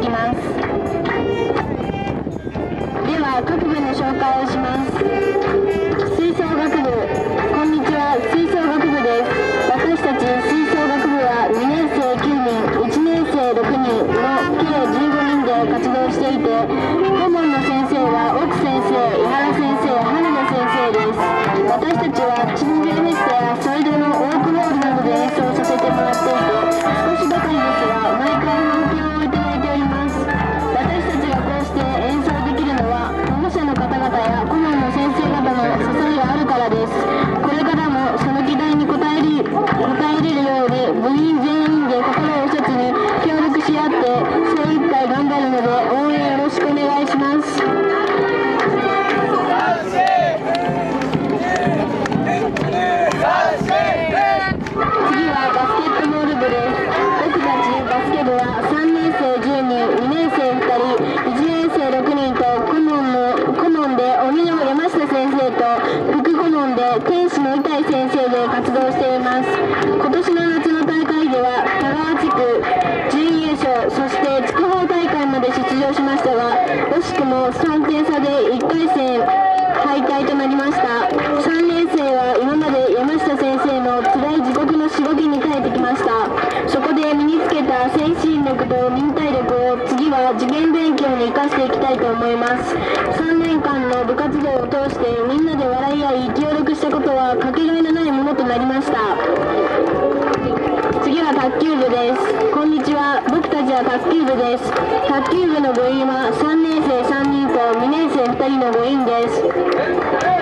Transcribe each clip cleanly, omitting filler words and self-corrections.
きます。では各部の紹介をします。吹奏楽部、こんにちは、吹奏楽部です。私たち吹奏楽部は2年生9人、1年生6人の計15人で活動していて、顧問の先生は奥先生、井原先生、羽田先生です。私たちはチンジュエフェスタやソイドのオークホールなどで演奏させてもらっていて、少しばかりですが毎回反響をいただいております。私たちがこうして演奏できるのは保護者の方々や顧問の先生方の支えがあるからです。これからもその期待に応えれるように部員全員で心を一つに協力し合って精一杯頑張るので応援よろしくお願いします。次はバスケットボール部です。僕たちバスケ部は3年生10人、2年生2人、1年生6人と顧問で鬼の山下先生と副顧問で天使の板井先生で活動しています。今年の夏の大会では田川地区準優勝、そして筑豊大会まで出場しましたが、惜しくも3点差で1回戦敗退となりました。3年生は今まで山下先生の辛い地獄のしごきに耐えてきました。そこで身につけた精神力と忍耐力を次は受験勉強に生かしていきたいと思います。3年間の部活動を通してみんなで笑い合い協力したことはかけがえのないものとなりました。次は卓球部です。こんにちは、僕たちは卓球部です。卓球部の部員は3年生3人と2年生2人の部員です。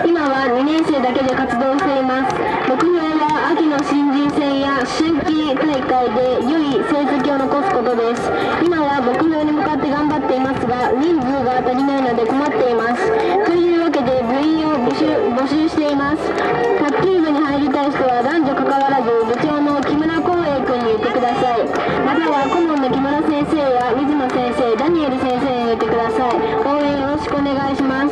今は2年生だけで活動しています。目標は秋の新人戦や春季大会で良い成績を残すことです。今は目標に向かって頑張っていますが、人数が足りないので困っています。というわけで部員を募集しています。卓球部に入りたい人は男女関わらず部長の木村光栄君に言ってください。または顧問の木村先生や水野先生、ダニエル先生に言ってください。応援よろしくお願いします。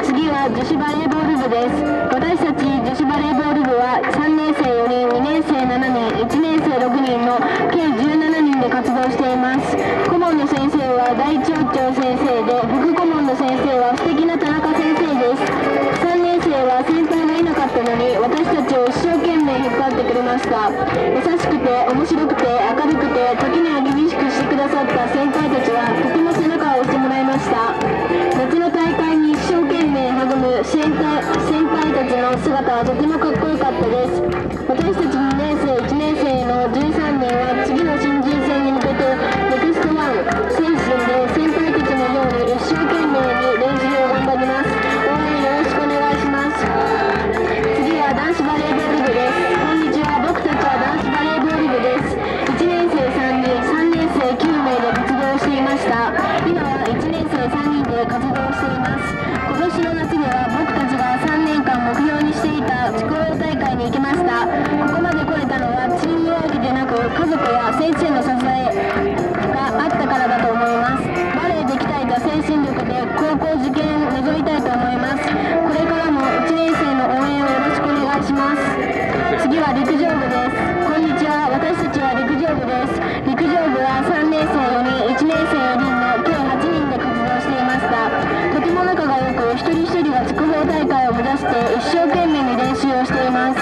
次は女子バレーボール部です。私たち女子バレーボール部は3年生4人、2年生7人、1年生6人の計17人で活動しています。顧問の先生は大町長先生で、副顧問の先生は素敵な田中先生です。3年生は先輩がいなかったのに私たちを一生懸命引っ張ってくれました。優しくて面白くて明るくて時には厳しくしてくださった先輩たちはとても背中を押してもらいました。夏の大会に一生懸命励む先輩たちの姿はとてもかっこよかったです。私たち2年生1年生の13年は次の新人戦に向けてネクストワン精神で先輩たちのように一生懸命に練習を頑張ります。応援よろしくお願いします。次は男子バレーボール部です。こんにちは、僕たちは男子バレーボール部です。1年生3人、3年生9名で活動していました。今は1年生3人で活動しています。今年の夏では僕たちが3年間目標にしていた筑豊大会に行きました。ここまで来れたのはチームワークでなく家族や先生の支えがあったからだと思います。バレーで鍛えた精神力で高校受験を望みたいと思います。これからも1年生の応援をよろしくお願いします。次は陸上部です。こんにちは、私たちは陸上部です。陸上部は3年生4人、1年生4人の計8人で活動していました。とても仲が良く、一人一人が筑豊大会を目指して一生懸命に練習をしています。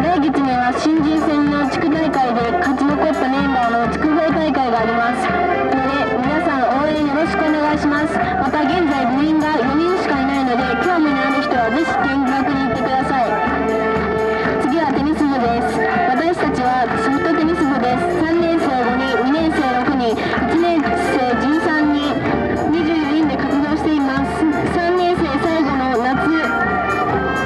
来月には新人戦の地区大会で勝ち残ったメンバーの筑豊大会がありますので、皆さん応援よろしくお願いします。また現在部員が4人しかいないので、興味のある人はぜひ見学に行ってください。次はテニス部です。私たちはソフトテニス部です。3年生5人、2年生6人、1年生13人、24人で活動しています。3年生最後の夏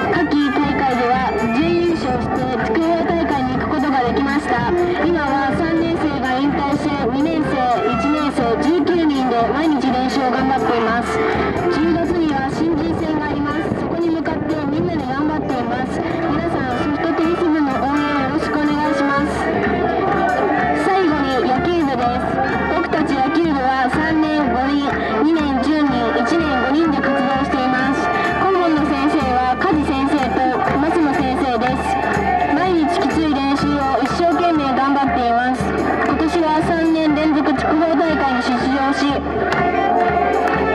夏季大会では準優勝して筑豊大会に行くことができました。今は3年生が引退し、2年生、1年生、19人で毎日練習を頑張っています。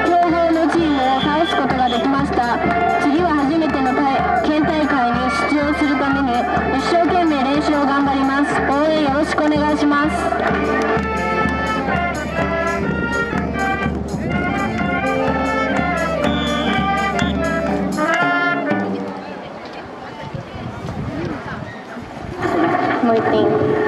強豪のチームを倒すことができました。次は初めての県大会に出場するために一生懸命練習を頑張ります。応援よろしくお願いします。もう一品。